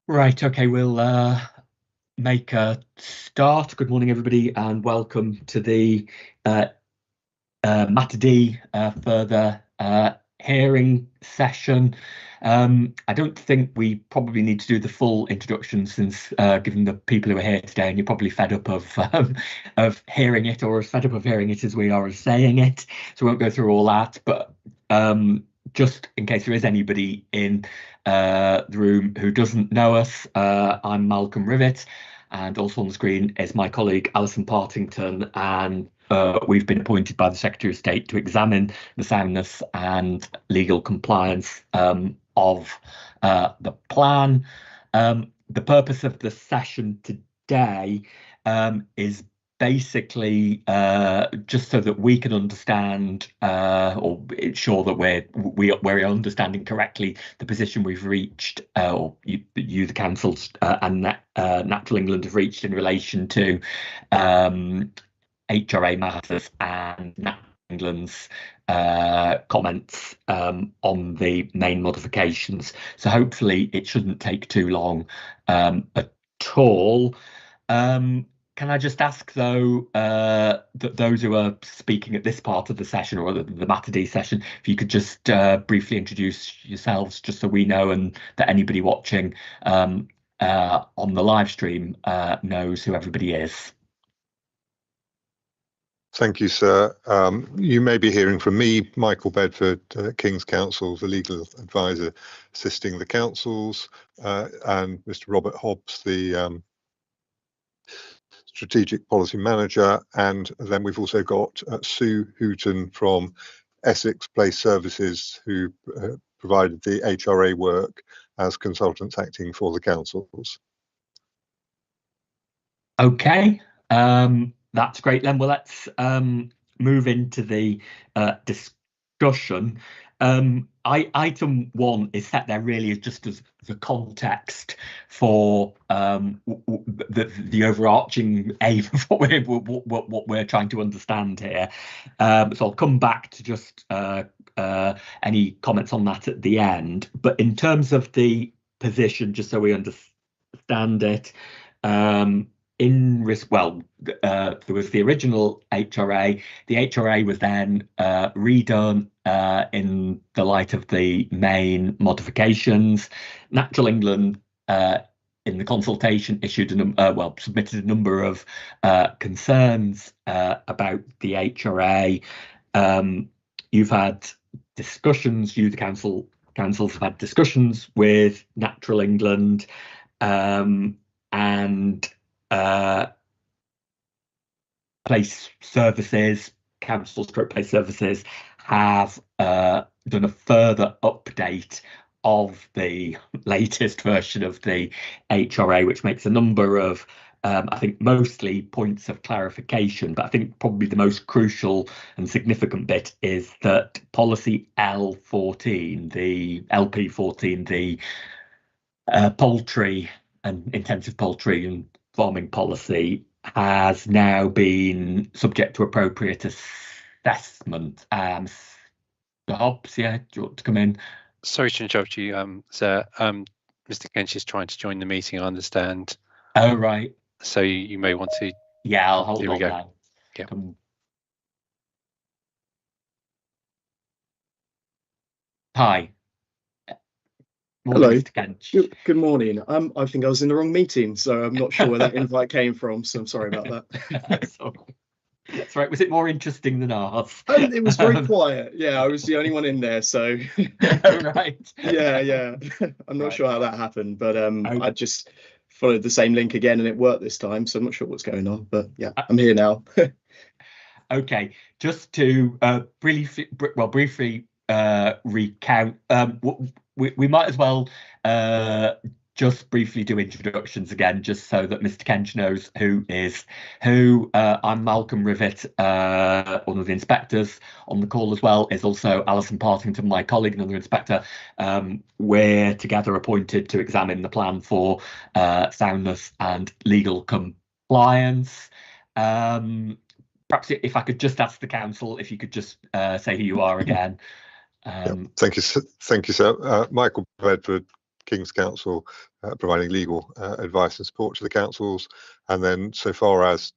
Right, okay, we'll make a start. Good morning, everybody, and welcome to the Matter D further hearing session. I don't think we probably need to do the full introduction since given the people who are here today, and you're probably fed up of hearing it, or as fed up of hearing it as we are of saying it. So we won't go through all that, but just in case there is anybody in the room who doesn't know us, I'm Malcolm Rivet, and also on the screen is my colleague Alison Partington, and we've been appointed by the Secretary of State to examine the soundness and legal compliance of the plan. The purpose of the session today is basically just so that we can understand or ensure that we're understanding correctly the position we've reached, or you the councils and Natural England have reached in relation to HRA matters and Natural England's comments on the main modifications. So hopefully it shouldn't take too long at all. Can I just ask, though, that those who are speaking at this part of the session, or the Matter D session, if you could just briefly introduce yourselves, just so we know and that anybody watching on the live stream knows who everybody is. Thank you, sir. You may be hearing from me, Michael Bedford, King's Counsel, the legal advisor assisting the councils, and Mr. Robert Hobbs, the strategic policy manager, and then we've also got Sue Hooton from Essex Place Services, who provided the HRA work as consultants acting for the councils. Okay, that's great then. Well, let's move into the discussion. Item 1 is set there really just as the context for the overarching aim of what we're trying to understand here. So I'll come back to just any comments on that at the end. But in terms of the position, just so we understand it, there was the original HRA. The HRA was then redone in the light of the main modifications. Natural England, in the consultation, submitted a number of concerns about the HRA. You've had discussions. The councils have had discussions with Natural England, and Place Services, Place Services have done a further update of the latest version of the HRA, which makes a number of, I think, mostly points of clarification. But I think probably the most crucial and significant bit is that policy L14, the LP14, the poultry and intensive poultry and farming policy, has now been subject to appropriate assessment. Hobbs, yeah, do you want to come in? Sorry to interrupt you, sir. Mr. Kench is trying to join the meeting, I understand. Oh, right. So you may want to... Yeah, I'll hold Here on we go. now. Yeah. Hi. Morning, Hello. Mr. Kench. Good morning. I think I was in the wrong meeting, so I'm not sure where that invite came from, so I'm sorry about that. That's right. Was it more interesting than ours? It was very quiet. Yeah, I was the only one in there, so Right. yeah. I'm not Right. sure how that happened, but I just followed the same link again and it worked this time, so I'm not sure what's going on, but yeah, I'm here now. Okay, just to briefly recount, we might as well just briefly do introductions again, just so that Mr. Kench knows who is who. I'm Malcolm Rivet, one of the inspectors. On the call as well is also Alison Partington, my colleague, another inspector. We're together appointed to examine the plan for soundness and legal compliance. Perhaps if I could just ask the council if you could just say who you are again. Thank you, sir. Michael Bedford, King's Counsel providing legal advice and support to the councils. And then so far as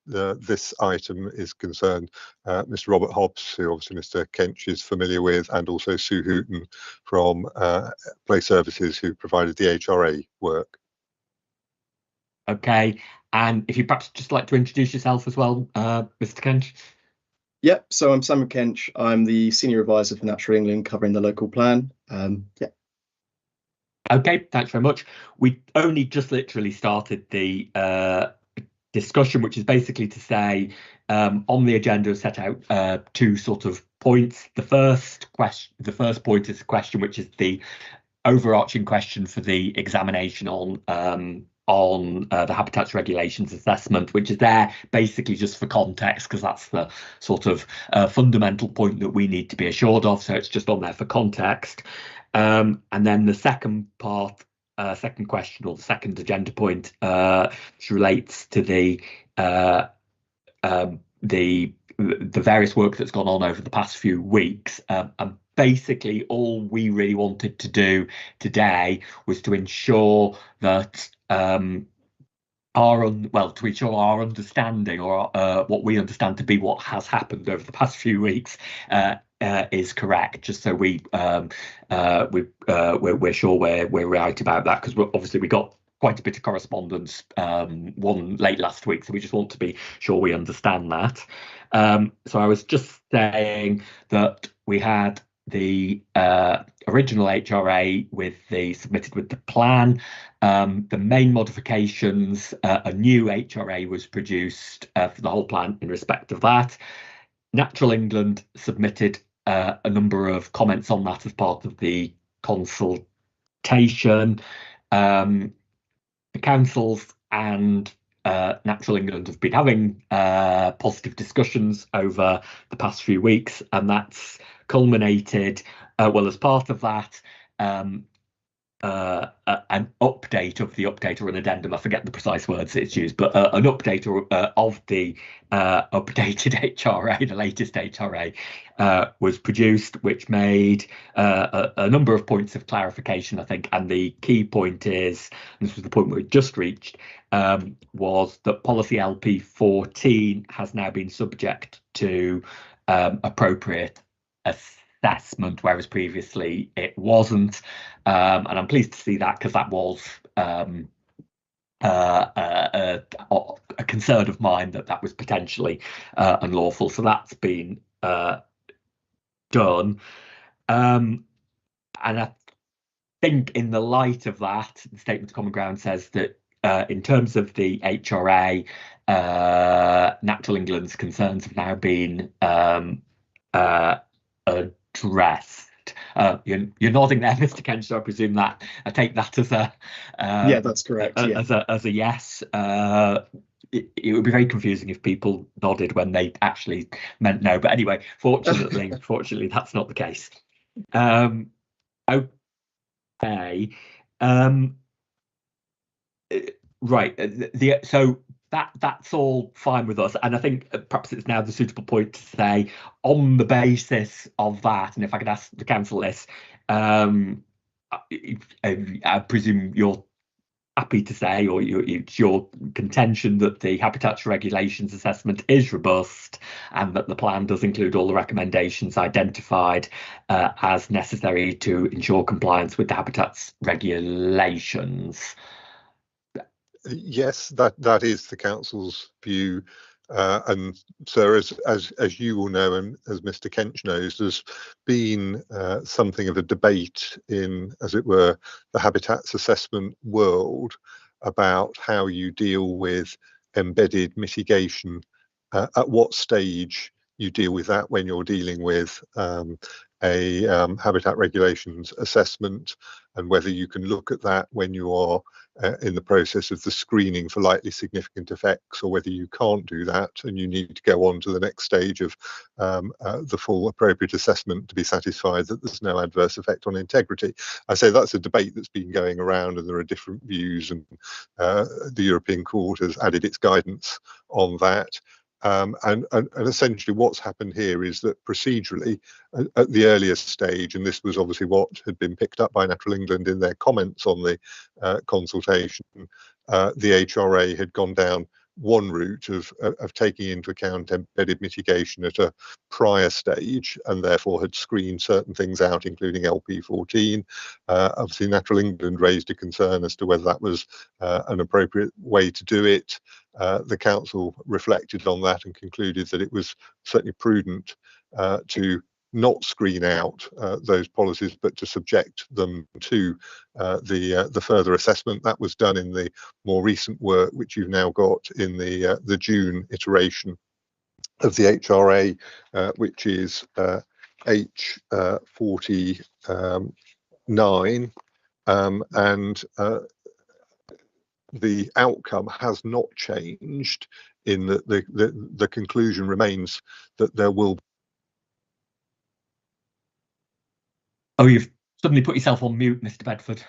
this item is concerned, Mr. Robert Hobbs, who obviously Mr. Kench is familiar with, and also Sue Hooton from Play Services, who provided the HRA work. Okay, and if you perhaps just like to introduce yourself as well, Mr. Kench. Yep, so I'm Samuel Kench. I'm the Senior Advisor for Natural England covering the local plan. Yeah. Okay, thanks very much. We only just literally started the discussion, which is basically to say on the agenda set out two sort of points. The first point is a question which is the overarching question for the examination on the Habitats Regulations Assessment, which is there basically just for context, because that's the sort of fundamental point that we need to be assured of. So it's just on there for context. And then the second part, second question, or the second agenda point, which relates to the various work that's gone on over the past few weeks. And basically, all we really wanted to do today was to ensure that to ensure our understanding, or what we understand to be what has happened over the past few weeks, is correct. Just so we're sure we're right about that, because obviously we got quite a bit of correspondence, one late last week, so we just want to be sure we understand that. So I was just saying that we had the original HRA submitted with the plan. The main modifications, a new HRA was produced for the whole plan in respect of that. Natural England submitted a number of comments on that as part of the consultation. The councils and Natural England have been having positive discussions over the past few weeks, and that's culminated, as part of that, an update of the update, or an addendum, I forget the precise words it's used, but an update of the updated HRA, the latest HRA, was produced, which made a number of points of clarification, I think. And the key point is, and this was the point we just reached, was that policy LP 14 has now been subject to appropriate assessment, whereas previously it wasn't. And I'm pleased to see that, because that was a concern of mine, that was potentially unlawful. So that's been done. And I think in the light of that, the Statement of Common Ground says that in terms of the HRA, Natural England's concerns have now been addressed. You're nodding there, Mr. Kench, so I presume that I take that as a yeah, that's correct. As a yes. It would be very confusing if people nodded when they actually meant no. But anyway, fortunately, that's not the case. Okay. Right. So that's all fine with us, and I think perhaps it's now the suitable point to say, on the basis of that, and if I could ask the council this, I presume you're happy to say, or it's your contention, that the Habitats Regulations Assessment is robust, and that the plan does include all the recommendations identified as necessary to ensure compliance with the Habitats Regulations. Yes, that is the council's view, and so as you will know, and as Mr. Kench knows, there's been something of a debate in, as it were, the habitats assessment world about how you deal with embedded mitigation, at what stage you deal with that when you're dealing with a habitat regulations assessment, and whether you can look at that when you are in the process of the screening for likely significant effects, or whether you can't do that and you need to go on to the next stage of the full appropriate assessment to be satisfied that there's no adverse effect on integrity. I say that's a debate that's been going around, and there are different views, and the European Court has added its guidance on that. And essentially what's happened here is that procedurally, at the earliest stage, and this was obviously what had been picked up by Natural England in their comments on the consultation, the HRA had gone down one route of taking into account embedded mitigation at a prior stage, and therefore had screened certain things out, including LP14. Obviously, Natural England raised a concern as to whether that was an appropriate way to do it. The council reflected on that and concluded that it was certainly prudent to not screen out those policies, but to subject them to the further assessment. That was done in the more recent work, which you've now got in the June iteration of the HRA, which is H49, and the outcome has not changed. In the conclusion remains that there will. Oh, you've suddenly put yourself on mute, Mr. Bedford.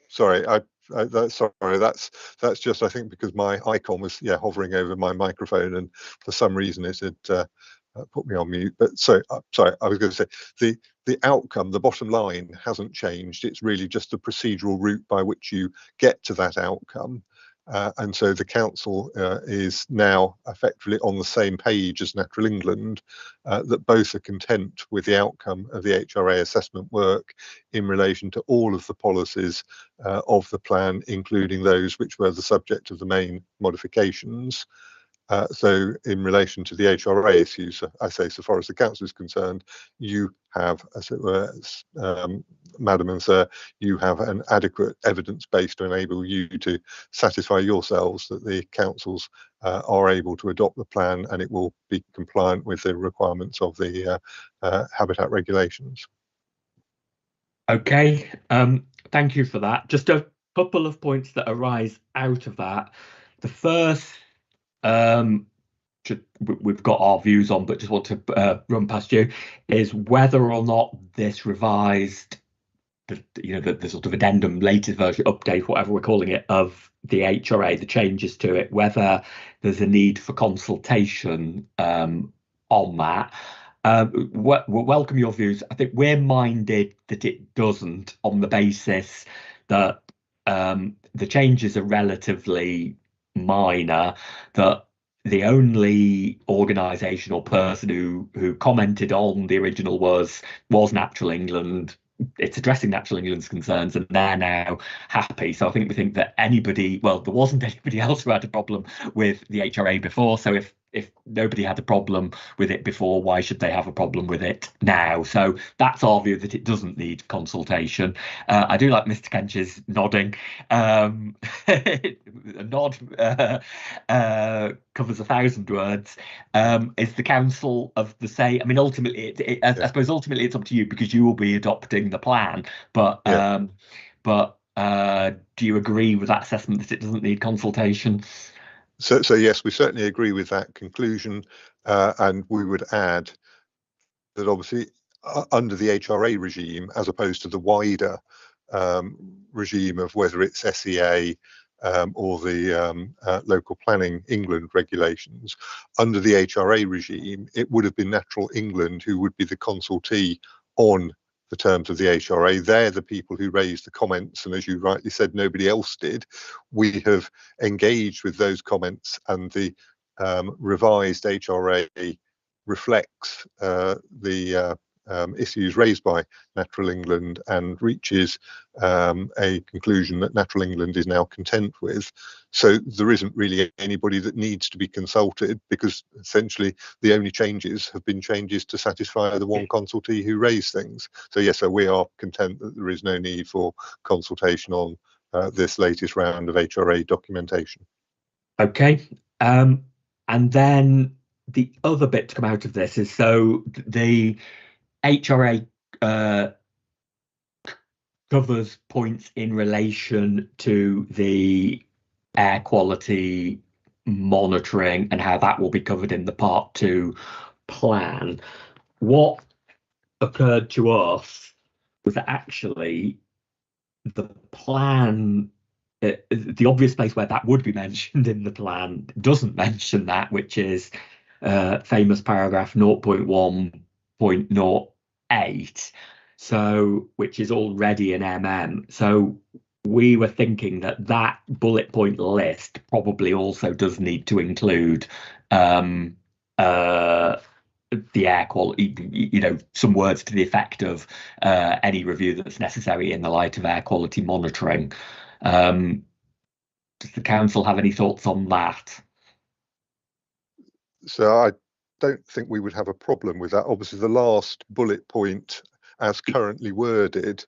Sorry, sorry. That's just, I think, because my icon was hovering over my microphone, and for some reason it had put me on mute. But sorry, I was going to say the outcome, the bottom line, hasn't changed. It's really just the procedural route by which you get to that outcome. And so the council is now effectively on the same page as Natural England, that both are content with the outcome of the HRA assessment work in relation to all of the policies of the plan, including those which were the subject of the main modifications. So in relation to the HRA issues, I say, so far as the council is concerned, you have, as it were, Madam and Sir, you have an adequate evidence base to enable you to satisfy yourselves that the councils are able to adopt the plan and it will be compliant with the requirements of the habitat regulations. Okay, thank you for that. Just a couple of points that arise out of that. The first, we've got our views on, but just want to run past you, is whether or not this revised, the sort of addendum, latest version, update, whatever we're calling it, of the HRA, the changes to it, whether there's a need for consultation on that. We'll welcome your views. I think we're minded that it doesn't, on the basis that the changes are relatively minor, that the only organisation or person who commented on the original was Natural England. It's addressing Natural England's concerns, and they're now happy. So I think we think that anybody, well, there wasn't anybody else who had a problem with the HRA before. So if nobody had a problem with it before, why should they have a problem with it now? So that's our view, that it doesn't need consultation. I do like Mr. Kench's nodding. A nod covers 1,000 words. Is the council of the same? I mean, ultimately, I suppose ultimately it's up to you, because you will be adopting the plan. But do you agree with that assessment that it doesn't need consultation? So yes, we certainly agree with that conclusion, and we would add that obviously under the HRA regime, as opposed to the wider regime of whether it's SEA or the local planning England regulations, under the HRA regime, it would have been Natural England who would be the consultee on the terms of the HRA. They're the people who raised the comments, and as you rightly said, nobody else did. We have engaged with those comments, and the revised HRA reflects the issues raised by Natural England and reaches a conclusion that Natural England is now content with. So there isn't really anybody that needs to be consulted, because essentially the only changes have been changes to satisfy the one consultee who raised things. So yes, so we are content that there is no need for consultation on this latest round of HRA documentation. Okay, and then the other bit to come out of this is, so the HRA covers points in relation to the air quality monitoring and how that will be covered in the Part 2 plan. What occurred to us was that actually the plan the obvious place where that would be mentioned in the plan doesn't mention that, which is famous paragraph 0.1.08, so which is already an MM. So we were thinking that that bullet point list probably also does need to include the air quality, some words to the effect of any review that's necessary in the light of air quality monitoring. Does the council have any thoughts on that? So I don't think we would have a problem with that. Obviously, the last bullet point, as currently worded,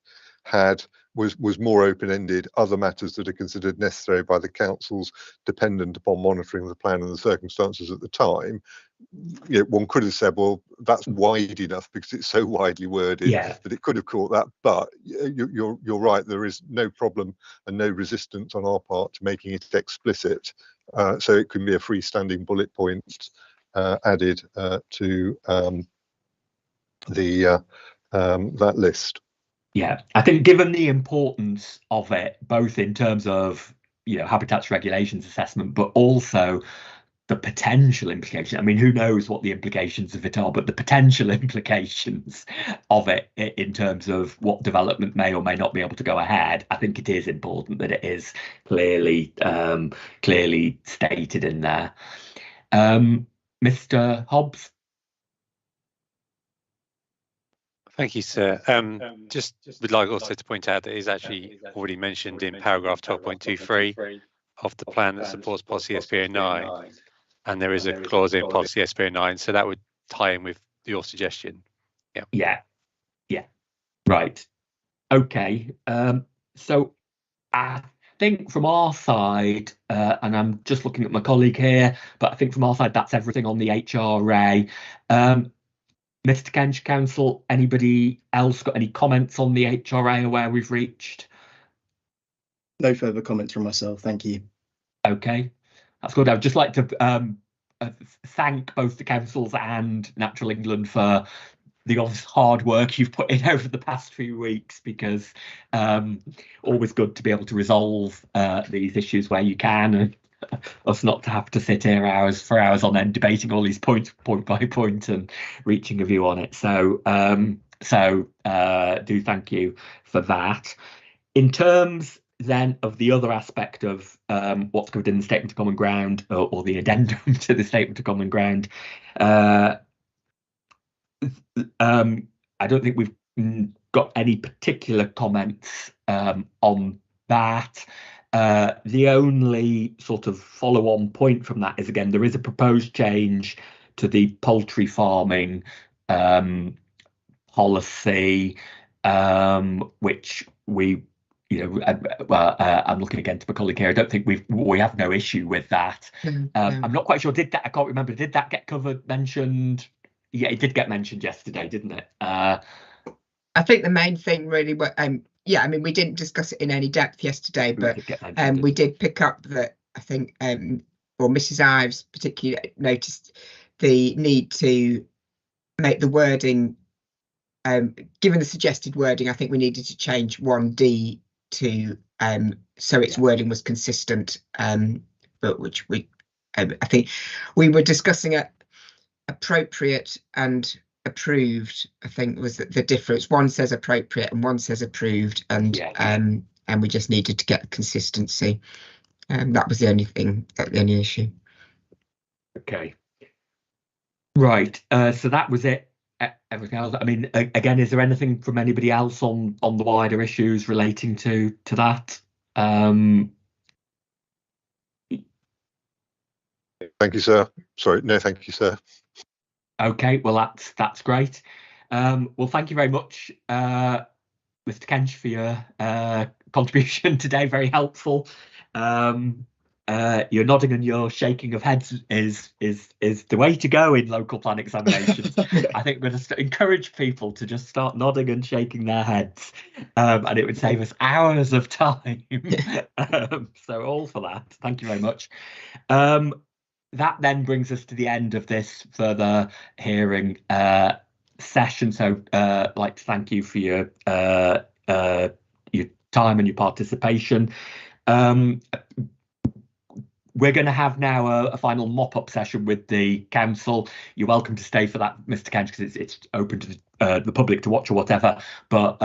was more open-ended. Other matters that are considered necessary by the councils, dependent upon monitoring the plan and the circumstances at the time. One could have said, well, that's wide enough because it's so widely worded that it could have caught that. But you're right, there is no problem and no resistance on our part to making it explicit. So it can be a freestanding bullet point added to that list. Yeah, I think given the importance of it, both in terms of habitats regulations assessment, but also the potential implication. I mean, who knows what the implications of it are, but the potential implications of it in terms of what development may or may not be able to go ahead, I think it is important that it is clearly stated in there. Mr. Hobbs. Thank you, sir. Just would like also to point out that it is actually already mentioned in paragraph 12.23 of the plan that supports policy SPO9, and there is a clause in policy SPO9, so that would tie in with your suggestion. Yeah, right. Okay. So I think from our side, and I'm just looking at my colleague here, but I think from our side that's everything on the HRA. Mr. Kench, council, anybody else got any comments on the HRA or where we've reached? No further comments from myself, thank you. Okay, that's good. I'd just like to thank both the councils and Natural England for the hard work you've put in over the past few weeks, because always good to be able to resolve these issues where you can, and us not to have to sit here hours on end debating all these points point by point and reaching a view on it. So do thank you for that. In terms then of the other aspect of what's covered in the Statement of Common Ground, or the addendum to the Statement of Common Ground, I don't think we've got any particular comments on that. The only sort of follow-on point from that is, again, there is a proposed change to the poultry farming policy, which we, I'm looking again to my colleague here. I don't think we have no issue with that. I'm not quite sure. I can't remember. Did that get mentioned? Yeah, it did get mentioned yesterday, didn't it? I think the main thing really, we didn't discuss it in any depth yesterday, but we did pick up that, I think, or Mrs. Ives particularly noticed the need to make the wording, given the suggested wording, I think we needed to change 1D to so its wording was consistent, but which I think we were discussing it. Appropriate and approved, I think, was the difference. One says appropriate and one says approved, and we just needed to get consistency. That was the only thing, the only issue. Okay, right. So that was it. Everything else, I mean, again, is there anything from anybody else on the wider issues relating to that? Thank you, sir. Sorry, no, thank you, sir. Okay, well, that's great. Well, thank you very much, Mr. Kench, for your contribution today. Very helpful. Your nodding and your shaking of heads is the way to go in local plan examinations. I think we're going to encourage people to just start nodding and shaking their heads, and it would save us hours of time. So all for that. Thank you very much. That then brings us to the end of this further hearing session. So I'd like to thank you for your time and your participation. We're going to have now a final mop-up session with the council. You're welcome to stay for that, Mr. Kench, because it's open to the public to watch or whatever. But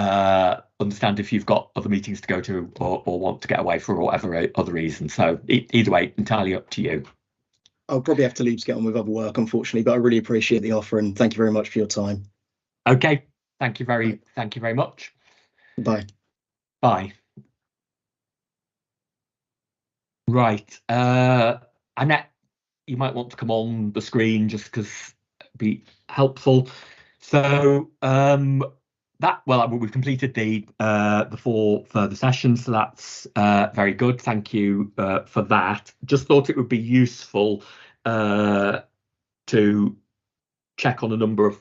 understand if you've got other meetings to go to or want to get away for whatever other reason. So either way, entirely up to you. I'll probably have to leave to get on with other work, unfortunately, but I really appreciate the offer and thank you very much for your time. Okay, thank you very much. Bye. Bye. Right, Annette, you might want to come on the screen just because it'd be helpful. So we've completed the 4 further sessions, so that's very good. Thank you for that. Just thought it would be useful to check on a number of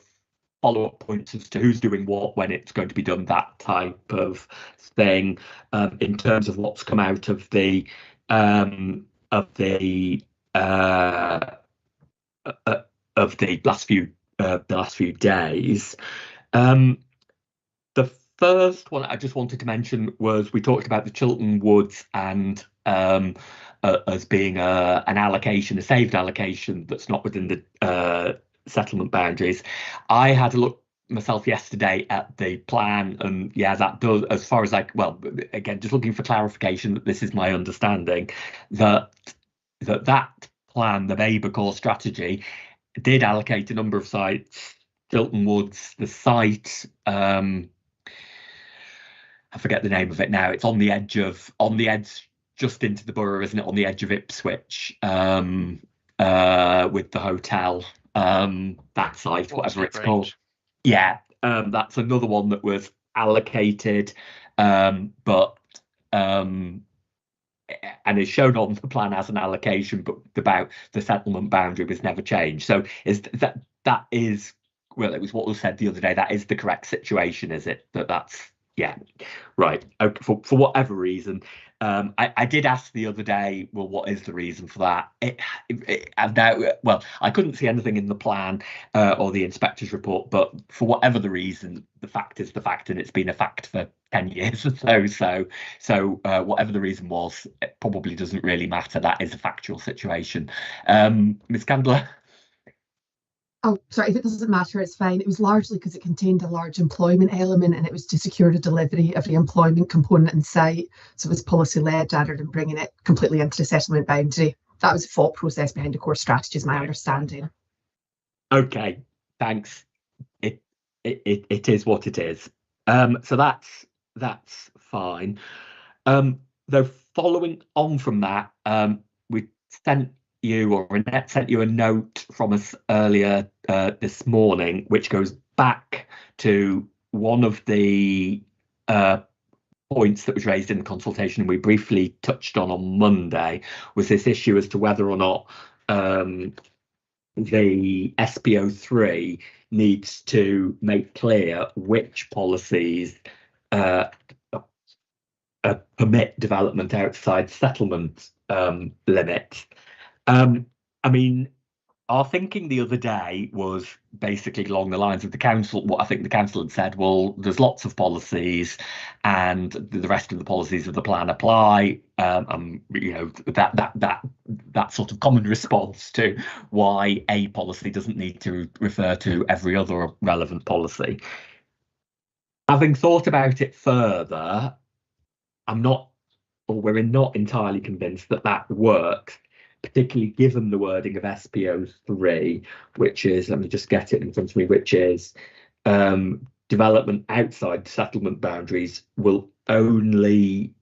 follow-up points as to who's doing what, when it's going to be done, that type of thing, in terms of what's come out of the last few days. The first one I just wanted to mention was we talked about the Chiltern Woods and as being an allocation, a saved allocation that's not within the settlement boundaries. I had a look myself yesterday at the plan, and yeah, that does, as far as again, just looking for clarification that this is my understanding, that plan, the Labour core strategy, did allocate a number of sites. Chiltern Woods, the site, I forget the name of it now. It's on the edge just into the borough, isn't it? On the edge of Ipswich, with the hotel, that site, whatever it's called. Yeah, that's another one that was allocated, but and is shown on the plan as an allocation, but about the settlement boundary was never changed. So that is, well, it was what was said the other day. That is the correct situation, is it? That's yeah, right. Okay, for whatever reason. I did ask the other day, well, what is the reason for that? I couldn't see anything in the plan or the inspector's report, but for whatever the reason, the fact is the fact, and it's been a fact for 10 years or so. So whatever the reason was, it probably doesn't really matter. That is a factual situation. Ms. Candler? Oh, sorry, if it doesn't matter, it's fine. It was largely because it contained a large employment element and it was to secure the delivery of the employment component in site. So it was policy-led rather than bringing it completely into the settlement boundary. That was the thought process behind the core strategy, is my understanding. Okay, thanks. It is what it is. So that's fine. Though following on from that, we sent you, or Annette sent you, a note from us earlier this morning, which goes back to one of the points that was raised in the consultation we briefly touched on Monday, was this issue as to whether or not the SPO3 needs to make clear which policies permit development outside settlement limits. I mean, our thinking the other day was basically along the lines of the council. What I think the council had said, well, there's lots of policies, and the rest of the policies of the plan apply. You know, that sort of common response to why a policy doesn't need to refer to every other relevant policy. Having thought about it further, we're not entirely convinced that works, particularly given the wording of SPO3, which is, let me just get it in front of me, which is development outside settlement boundaries will only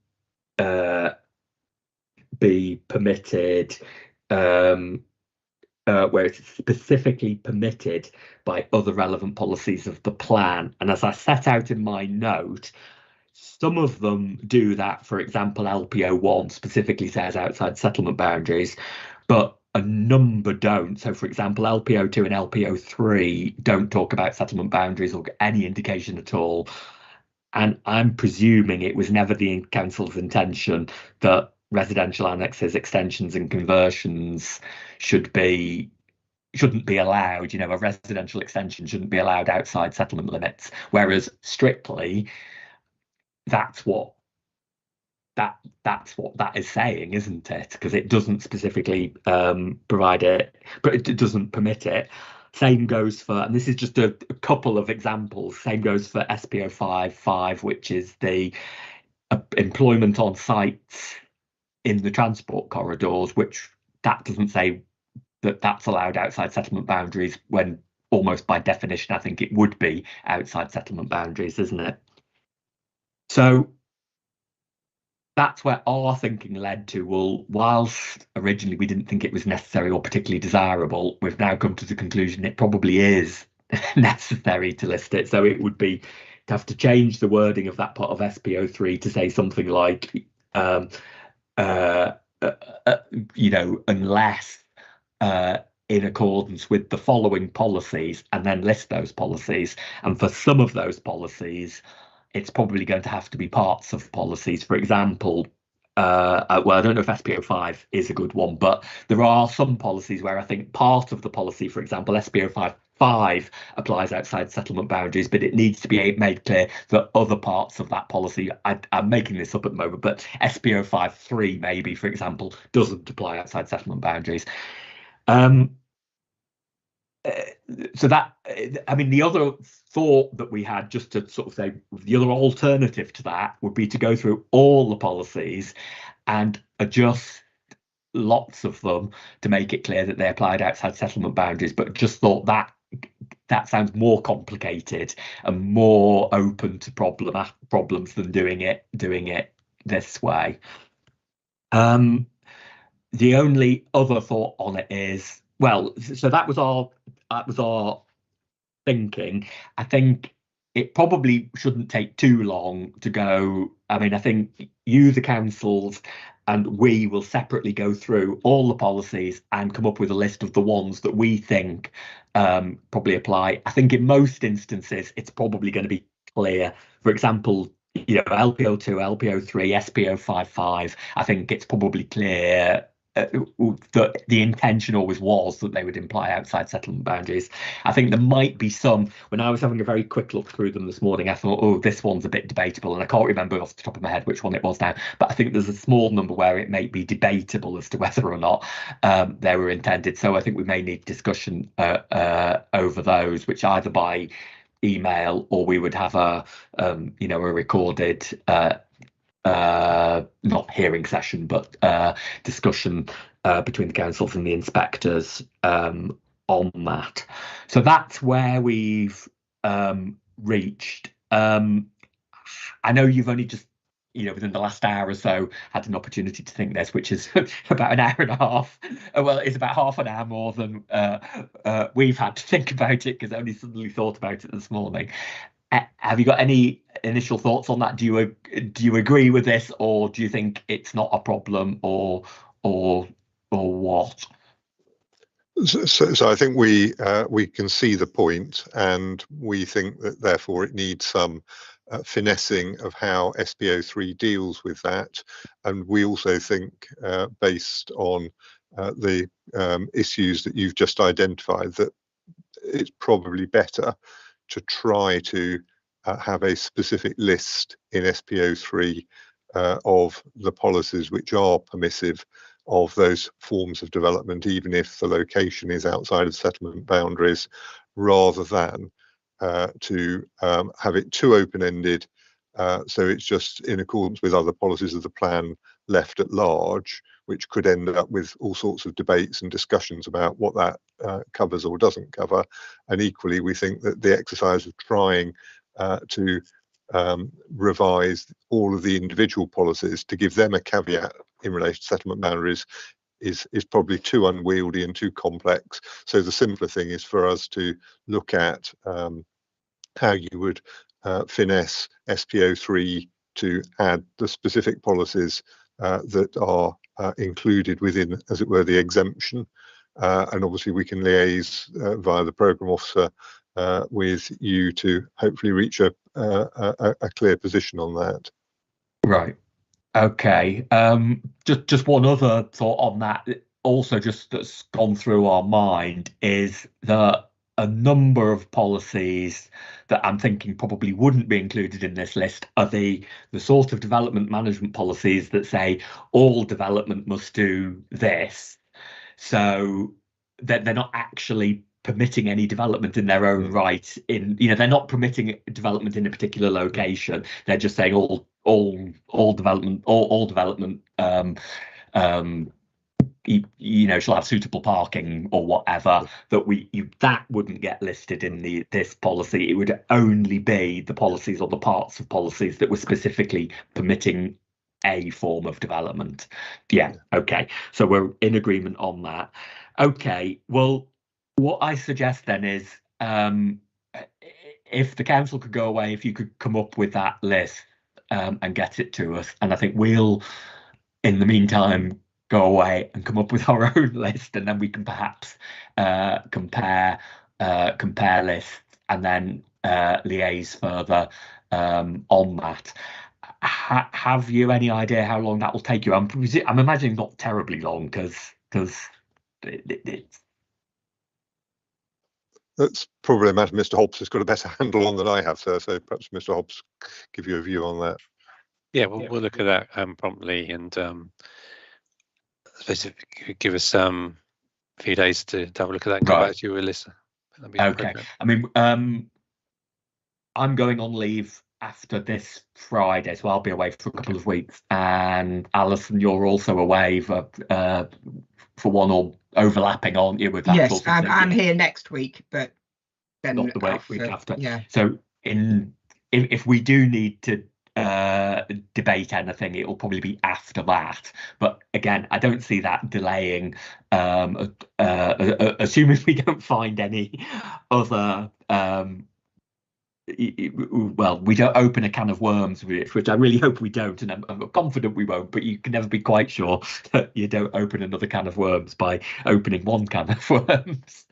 be permitted where it's specifically permitted by other relevant policies of the plan. And as I set out in my note, some of them do that. For example, LPO1 specifically says outside settlement boundaries, but a number don't. So, for example, LPO2 and LPO3 don't talk about settlement boundaries or any indication at all. And I'm presuming it was never the council's intention that residential annexes, extensions and conversions shouldn't be allowed. You know, a residential extension shouldn't be allowed outside settlement limits, whereas strictly that's what that's what that is saying, isn't it? Because it doesn't specifically provide it, but it doesn't permit it. Same goes for, and this is just a couple of examples, same goes for SPO 5.5, which is the employment on sites in the transport corridors, which that doesn't say that that's allowed outside settlement boundaries, when almost by definition I think it would be outside settlement boundaries, isn't it? So that's where our thinking led to. Well, whilst originally we didn't think it was necessary or particularly desirable, we've now come to the conclusion it probably is necessary to list it. So it would be to have to change the wording of that part of SPO3 to say something like, unless in accordance with the following policies, and then list those policies. And for some of those policies, it's probably going to have to be parts of policies. For example, well, I don't know if SPO5 is a good one, but there are some policies where I think part of the policy, for example, SPO5 applies outside settlement boundaries, but it needs to be made clear that other parts of that policy, I'm making this up at the moment, but SPO5.3 maybe, for example, doesn't apply outside settlement boundaries. So that, I mean, the other thought that we had, just to sort of say, the other alternative to that would be to go through all the policies and adjust lots of them to make it clear that they applied outside settlement boundaries, but just thought that sounds more complicated and more open to problems than doing it this way. The only other thought on it is, well, so that was our thinking. I think it probably shouldn't take too long to go. I mean, I think you, the councils, and we will separately go through all the policies and come up with a list of the ones that we think probably apply. I think in most instances, it's probably going to be clear. For example, LPO2, LPO3, SPO 5.5, I think it's probably clear that the intention always was that they would imply outside settlement boundaries. I think there might be some, when I was having a very quick look through them this morning, I thought, oh, this one's a bit debatable, and I can't remember off the top of my head which one it was now, but I think there's a small number where it may be debatable as to whether or not they were intended. So I think we may need discussion over those, which either by email or we would have a recorded not hearing session, but discussion between the councils and the inspectors on that. So that's where we've reached. I know you've only just, within the last hour or so, had an opportunity to think this, which is about an hour and a half. Well, it's about half an hour more than we've had to think about it, because I only suddenly thought about it this morning. Have you got any initial thoughts on that? Do you agree with this, or do you think it's not a problem, or what? So I think we can see the point, and we think that therefore it needs some finessing of how SPO3 deals with that. And we also think, based on the issues that you've just identified, that it's probably better to try to have a specific list in SPO3 of the policies which are permissive of those forms of development, even if the location is outside of settlement boundaries, rather than to have it too open-ended, so it's just in accordance with other policies of the plan left at large, which could end up with all sorts of debates and discussions about what that covers or doesn't cover. And equally, we think that the exercise of trying to revise all of the individual policies to give them a caveat in relation to settlement boundaries is probably too unwieldy and too complex. So the simpler thing is for us to look at how you would finesse SPO3 to add the specific policies that are included within, as it were, the exemption. And obviously we can liaise via the programme officer with you to hopefully reach a clear position on that. Right. Okay. Just one other thought on that. Also, just that's gone through our mind is that a number of policies that I'm thinking probably wouldn't be included in this list are the sort of development management policies that say all development must do this. So that they're not actually permitting any development in their own right. They're not permitting development in a particular location. They're just saying all development shall have suitable parking or whatever. That wouldn't get listed in this policy. It would only be the policies or the parts of policies that were specifically permitting a form of development. Yeah, okay. So we're in agreement on that. Okay, well, what I suggest then is if the council could go away, if you could come up with that list and get it to us, and I think we'll, in the meantime, go away and come up with our own list, and then we can perhaps compare lists and then liaise further on that. Have you any idea how long that will take you? I'm imagining not terribly long, because it's. That's probably a matter Mr. Hobbs has got a better handle on than I have, sir. So perhaps Mr. Hobbs give you a view on that. Yeah, we'll look at that promptly, and give us a few days to have a look at that and come back to you, Alyssa. Okay. I mean, I'm going on leave after this Friday, so I'll be away for a couple of weeks. And Alison, you're also away for one or overlapping, aren't you? With that? Yes, I'm here next week, but then not the week after. Yeah. So if we do need to debate anything, it will probably be after that. But again, I don't see that delaying, assuming we don't find any other we don't open a can of worms, which I really hope we don't, and I'm confident we won't, but you can never be quite sure that you don't open another can of worms by opening one can of worms.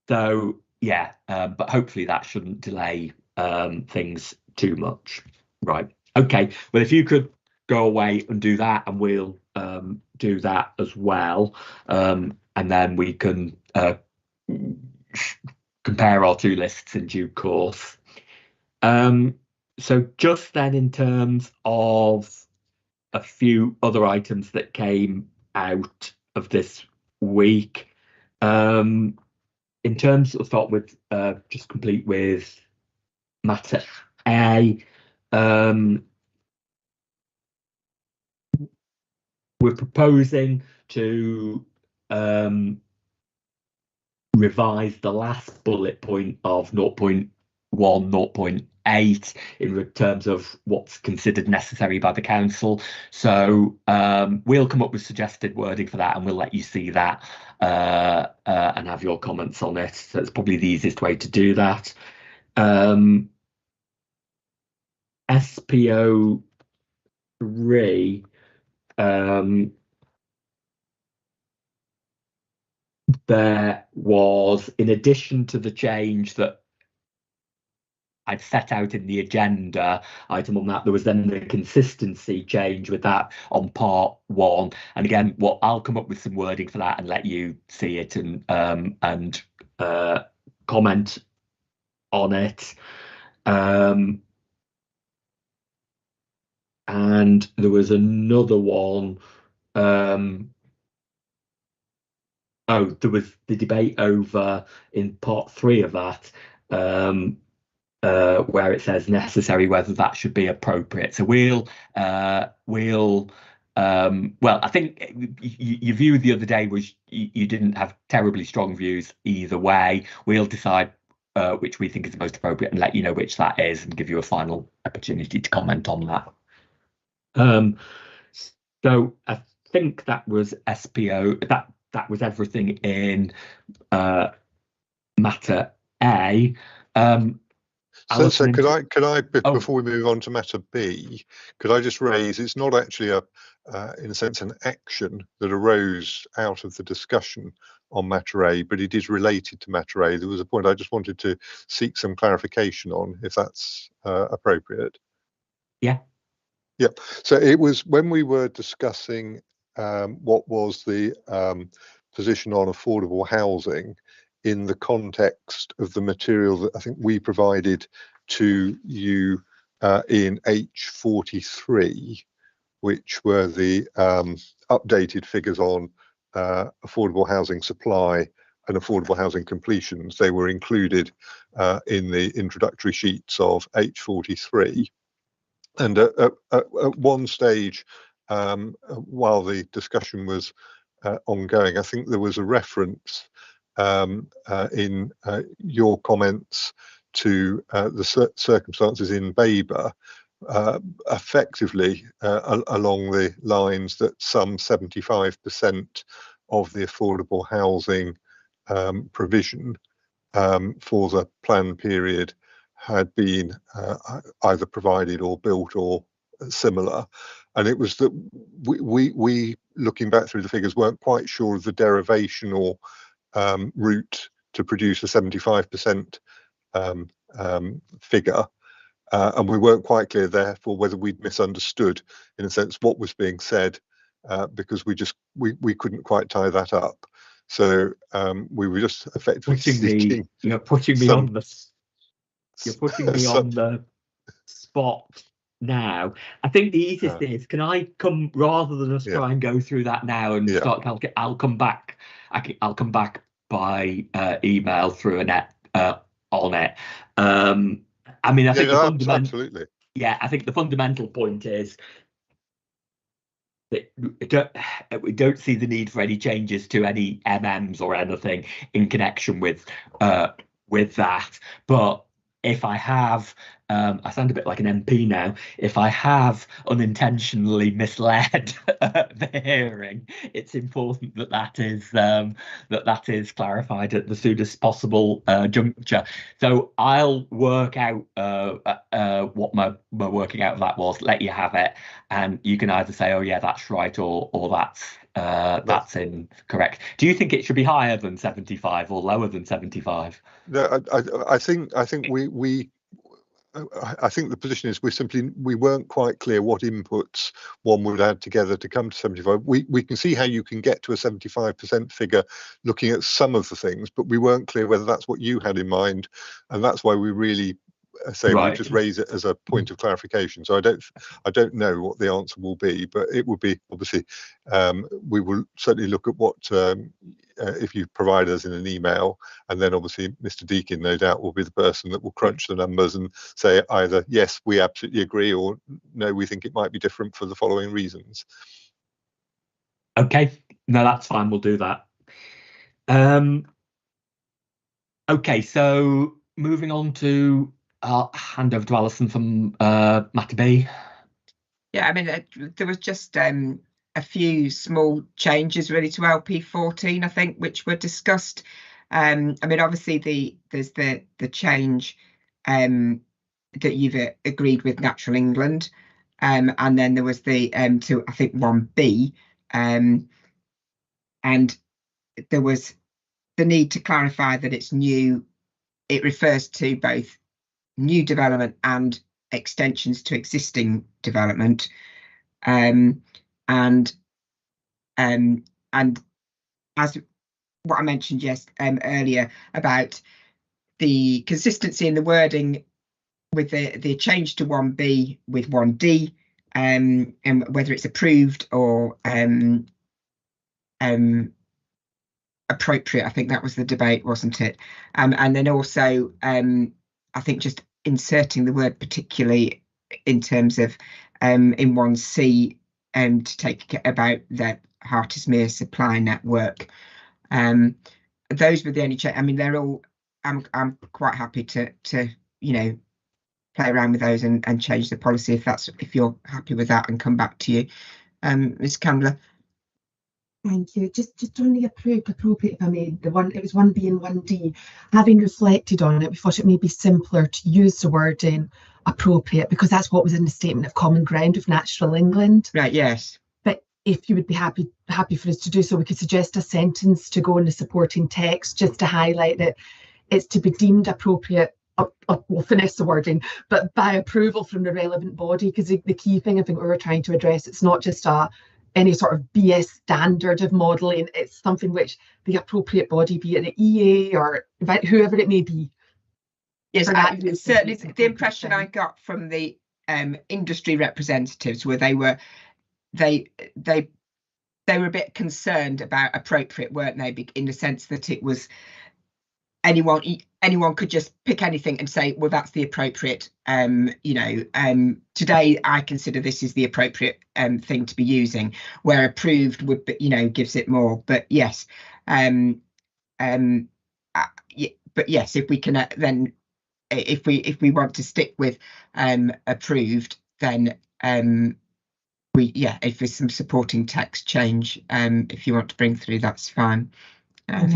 So yeah, but hopefully that shouldn't delay things too much. Right, okay, well, if you could go away and do that, and we'll do that as well, and then we can compare our two lists in due course. So just then, in terms of a few other items that came out of this week, in terms of start with just complete with matter A, we're proposing to revise the last bullet point of 0.1, 0.8 in terms of what's considered necessary by the council. So we'll come up with suggested wording for that, and we'll let you see that and have your comments on it. So it's probably the easiest way to do that. SPO 3, there was, in addition to the change that I'd set out in the agenda item on that, there was then the consistency change with that on part 1. And again, I'll come up with some wording for that and let you see it and comment on it. And there was another one. There was the debate over in part 3 of that, where it says necessary, whether that should be appropriate. So well, I think your view the other day was you didn't have terribly strong views either way. We'll decide which we think is the most appropriate and let you know which that is, and give you a final opportunity to comment on that. So I think that was SPO. That was everything in matter A. So could I before we move on to matter B, could I just raise, it's not actually in a sense an action that arose out of the discussion on matter A, but it is related to matter A. There was a point I just wanted to seek some clarification on, if that's appropriate. Yeah. Yep. So it was when we were discussing what was the position on affordable housing in the context of the material that I think we provided to you in H43, which were the updated figures on affordable housing supply and affordable housing completions. They were included in the introductory sheets of H43. And at one stage, while the discussion was ongoing, I think there was a reference in your comments to the circumstances in Baber, effectively along the lines that some 75% of the affordable housing provision for the plan period had been either provided or built or similar. And it was that we looking back through the figures, weren't quite sure of the derivation or route to produce a 75% figure. And we weren't quite clear, therefore, whether we'd misunderstood, in a sense, what was being said, because we couldn't quite tie that up. So we were just effectively you're putting me on the spot now. I think the easiest thing is, can I come, rather than us try and go through that now and start, I'll come back. I'll come back by email through a net on it. I mean, I think absolutely. Yeah, I think the fundamental point is that we don't see the need for any changes to any MMs or anything in connection with that. But if I have, I sound a bit like an MP now, if I have unintentionally misled the hearing, it's important that that is clarified at the soonest possible juncture. So I'll work out what my working out of that was, let you have it, and you can either say, oh yeah, that's right, or that's incorrect. Do you think it should be higher than 75 or lower than 75? No, I think the position is we weren't quite clear what inputs one would add together to come to 75. We can see how you can get to a 75% figure looking at some of the things, but we weren't clear whether that's what you had in mind, and that's why we really say we just raise it as a point of clarification. So I don't know what the answer will be, but it will be, obviously, we will certainly look at what if you provide us in an email, and then obviously Mr. Deakin no doubt will be the person that will crunch the numbers and say either yes, we absolutely agree, or no, we think it might be different for the following reasons. Okay, no, that's fine, we'll do that. Okay, so moving on to, I'll hand over to Alison from Matter B. Yeah, I mean, there was just a few small changes really to LP 14, I think, which were discussed. I mean, obviously there's the change that you've agreed with Natural England, and then there was the to, I think, 1B, and there was the need to clarify that it's new. It refers to both new development and extensions to existing development, and as what I mentioned earlier about the consistency in the wording with the change to 1B with 1D, and whether it's approved or appropriate. I think that was the debate, wasn't it? And then also I think just inserting the word particularly in terms of in 1C to take about the Hartismere supply network. Those were the only change. I mean, they're all, I'm quite happy to play around with those and change the policy if you're happy with that, and come back to you, Ms. Candler. Thank you. Just on the approved appropriate, if I may, it was 1B and 1D. Having reflected on it, we thought it may be simpler to use the wording appropriate, because that's what was in the statement of common ground of Natural England. Right. Yes. But if you would be happy for us to do so, we could suggest a sentence to go in the supporting text just to highlight that it's to be deemed appropriate. We'll finesse the wording, but by approval from the relevant body, because the key thing I think we were trying to address, it's not just any sort of BS standard of modelling. It's something which the appropriate body, be it the EA or whoever it may be. Yes, certainly the impression I got from the industry representatives were they were a bit concerned about appropriate, weren't they? In the sense that it was anyone could just pick anything and say, well, that's the appropriate. Today I consider this is the appropriate thing to be using, where approved would be, gives it more. But yes, but yes, if we can then if we want to stick with approved, then if there's some supporting text change, if you want to bring through, that's fine. Thank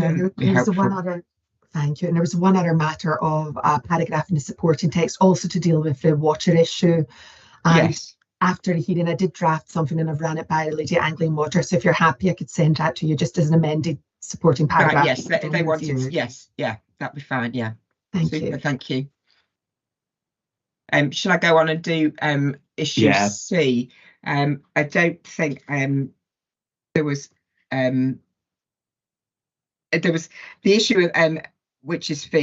you. And there was one other matter of a paragraph in the supporting text also to deal with the water issue. And yes, after the hearing, I did draft something and I've ran it by Lady Angling Water. So if you're happy, I could send that to you just as an amended supporting paragraph. Right, yes, they wanted. Yes, yeah, that'd be fine. Yeah. Thank you. Thank you. Should I go on and do issue C? I don't think there was the issue of which is for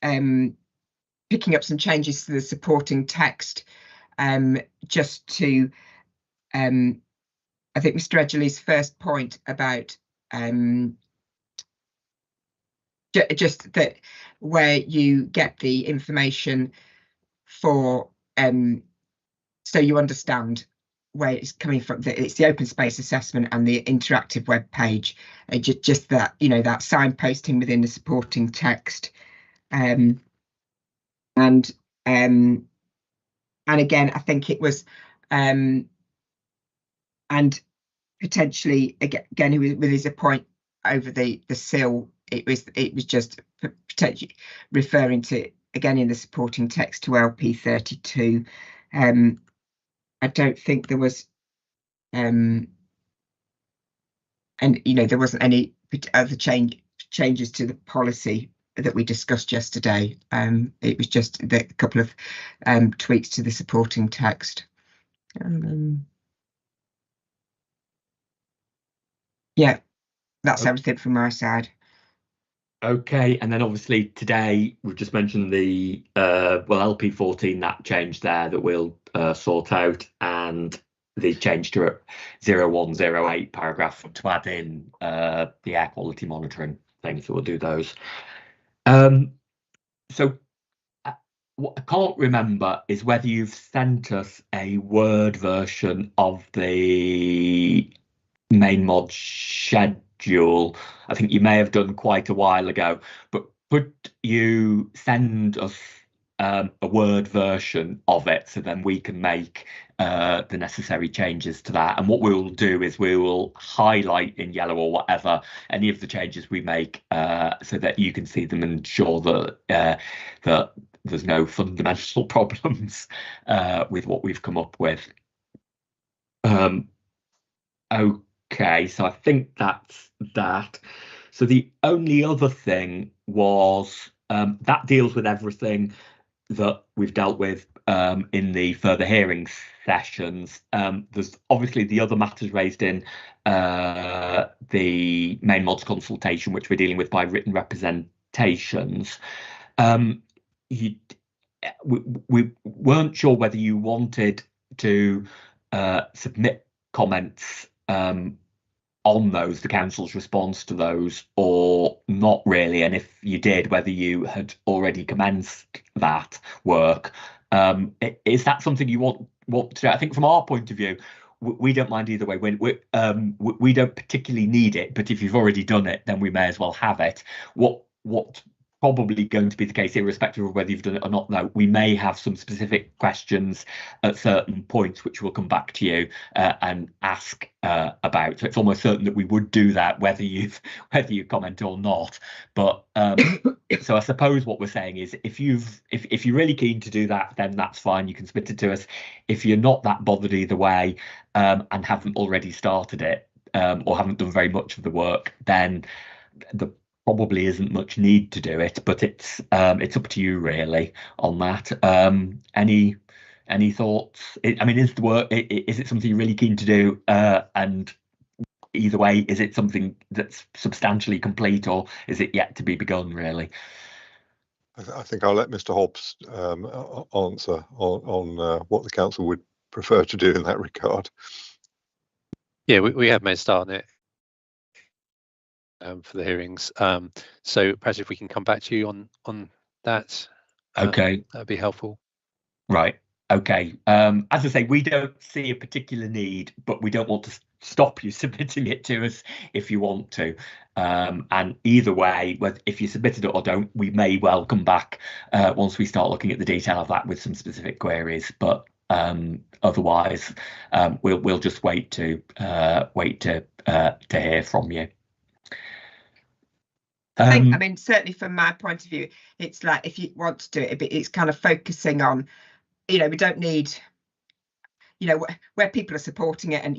picking up some changes to the supporting text, just to I think Mr. Edgerly's first point about just that where you get the information for so you understand where it's coming from, that it's the open space assessment and the interactive web page, just that that signposting within the supporting text, and again I think it was and potentially again with his point over the SIL, it was just potentially referring to again in the supporting text to LP 32. I don't think there was and there wasn't any other changes to the policy that we discussed yesterday. It was just a couple of tweaks to the supporting text. Yeah, that's everything from my side. Okay, and then obviously today we've just mentioned the LP 14, that change there that we'll sort out, and the change to 0108 paragraph to add in the air quality monitoring thing, so we'll do those. So what I can't remember is whether you've sent us a Word version of the main mod schedule. I think you may have done quite a while ago, but could you send us a Word version of it so then we can make the necessary changes to that? And what we will do is we will highlight in yellow or whatever any of the changes we make, so that you can see them and ensure that that there's no fundamental problems with what we've come up with. Okay, so I think that's that. So the only other thing was that deals with everything that we've dealt with in the further hearing sessions. There's obviously the other matters raised in the main mods consultation, which we're dealing with by written representations. We weren't sure whether you wanted to submit comments on those, the council's response to those, or not really, and if you did, whether you had already commenced that work. Is that something you want to do? I think from our point of view, we don't mind either way. We don't particularly need it, but if you've already done it, then we may as well have it. What's probably going to be the case, irrespective of whether you've done it or not, though, we may have some specific questions at certain points which we'll come back to you and ask about. So it's almost certain that we would do that whether you comment or not. But so I suppose what we're saying is if you're really keen to do that, then that's fine, you can submit it to us. If you're not that bothered either way, and haven't already started it, or haven't done very much of the work, then the probably isn't much need to do it, but it's up to you really on that. Any Any thoughts? I mean, is the work, is it something you're really keen to do? And either way, is it something that's substantially complete, or is it yet to be begun, really? I think I'll let Mr. Hobbs answer on what the council would prefer to do in that regard. Yeah, we have made a start on it for the hearings. So perhaps if we can come back to you on that. Okay, that'd be helpful. Right. Okay. As I say, we don't see a particular need, but we don't want to stop you submitting it to us if you want to. And either way, whether if you submitted it or don't, we may well come back once we start looking at the detail of that with some specific queries. But otherwise, we'll just wait to hear from you. I think, I mean, certainly from my point of view, it's like if you want to do it, it's kind of focusing on, we don't need, where people are supporting it, and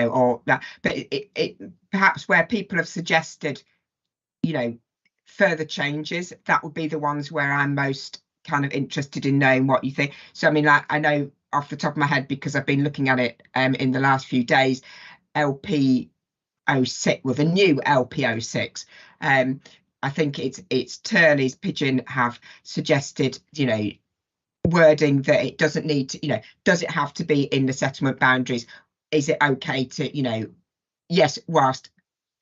or that, but it perhaps where people have suggested, further changes, that would be the ones where I'm most kind of interested in knowing what you think. So I mean, like, I know off the top of my head, because I've been looking at it in the last few days, LP06, well, the new LP06, I think it's Turley's Pigeon have suggested, wording that it doesn't need to, does it have to be in the settlement boundaries? Is it okay to, yes, whilst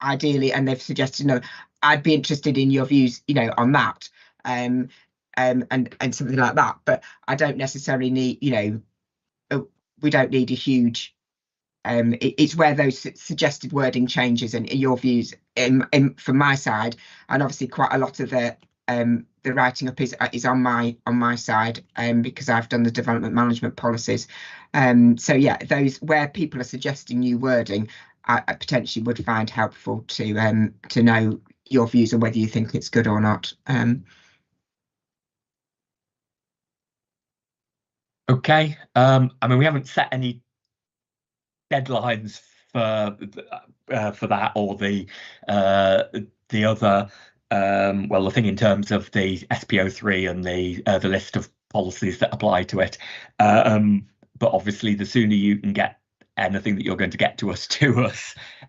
ideally, and they've suggested no, I'd be interested in your views, on that, and something like that. But I don't necessarily need, we don't need a huge. It's where those suggested wording changes and your views from my side, and obviously quite a lot of the writing up is on my side, because I've done the development management policies. So yeah, those where people are suggesting new wording, I potentially would find helpful to know your views on whether you think it's good or not. Okay. I mean, we haven't set any deadlines for that or the other well, the thing in terms of the SPO3 and the list of policies that apply to it, but obviously the sooner you can get anything that you're going to get to us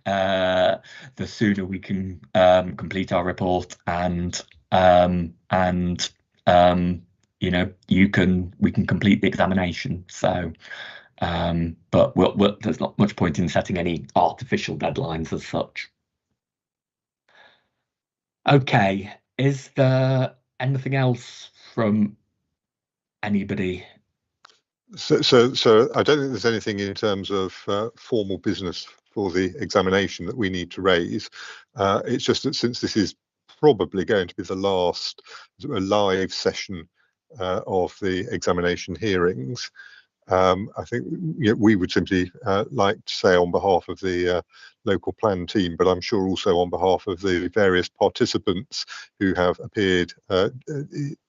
the sooner we can complete our report, and we can complete the examination. So but there's not much point in setting any artificial deadlines as such. Okay, is there anything else from anybody? So I don't think there's anything in terms of formal business for the examination that we need to raise. It's just that since this is probably going to be the last live session of the examination hearings, I think we would simply like to say on behalf of the local plan team, but I'm sure also on behalf of the various participants who have appeared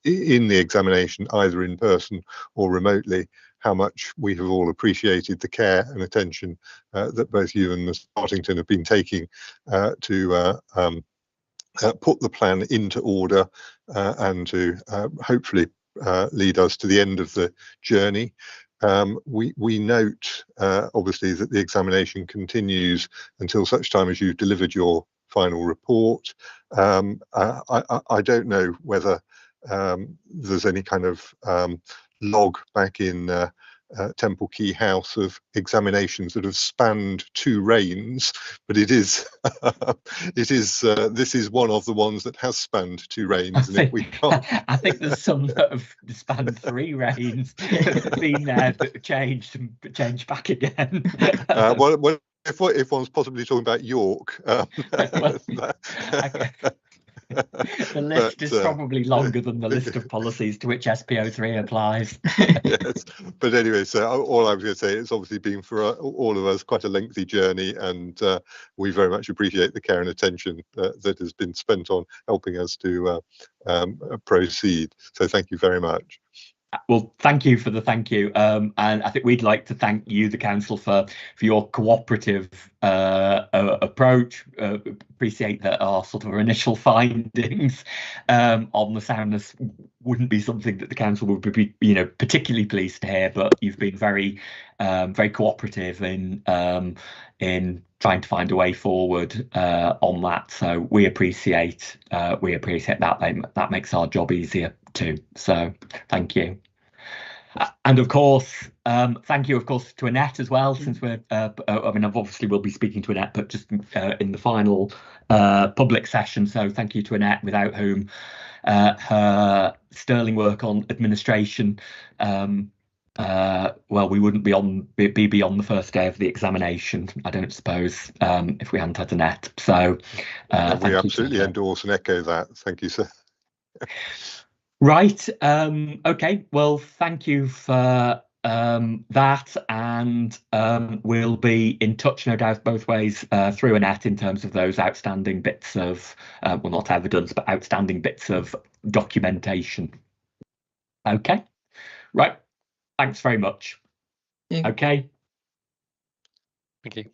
in the examination, either in person or remotely, how much we have all appreciated the care and attention that both you and Mr. Partington have been taking to put the plan into order and to hopefully lead us to the end of the journey. We note, obviously, that the examination continues until such time as you've delivered your final report. I don't know whether there's any kind of log back in Temple Key House of examinations that have spanned 2 reigns, but it is this is one of the ones that has spanned 2 reigns. And if we can't, I think there's some that have spanned 3 reigns, been there but changed and changed back again. Well, if one's possibly talking about York, the list is probably longer than the list of policies to which SPO3 applies. Yes, but anyway, so all I was going to say, it's obviously been for all of us quite a lengthy journey, and we very much appreciate the care and attention that has been spent on helping us to proceed. So thank you very much. Well, thank you for the thank you, and I think we'd like to thank you, the council, for your cooperative approach. Appreciate that our sort of initial findings on the soundness wouldn't be something that the council would be, particularly pleased to hear, but you've been very, very cooperative in trying to find a way forward on that. So we appreciate that. That makes our job easier too. So thank you. And of course, thank you, of course, to Annette as well, since we're, I've obviously will be speaking to Annette, but just in the final public session. So thank you to Annette, without whom her sterling work on administration, well, we wouldn't be beyond the first day of the examination, I don't suppose, if we hadn't had Annette. So we absolutely endorse and echo that. Thank you, sir. Right. OK, well, thank you for that, and we'll be in touch, no doubt, both ways through Annette in terms of those outstanding bits of, well, not evidence, but outstanding bits of documentation. OK, right. Thanks very much. Yeah. OK. Thank you.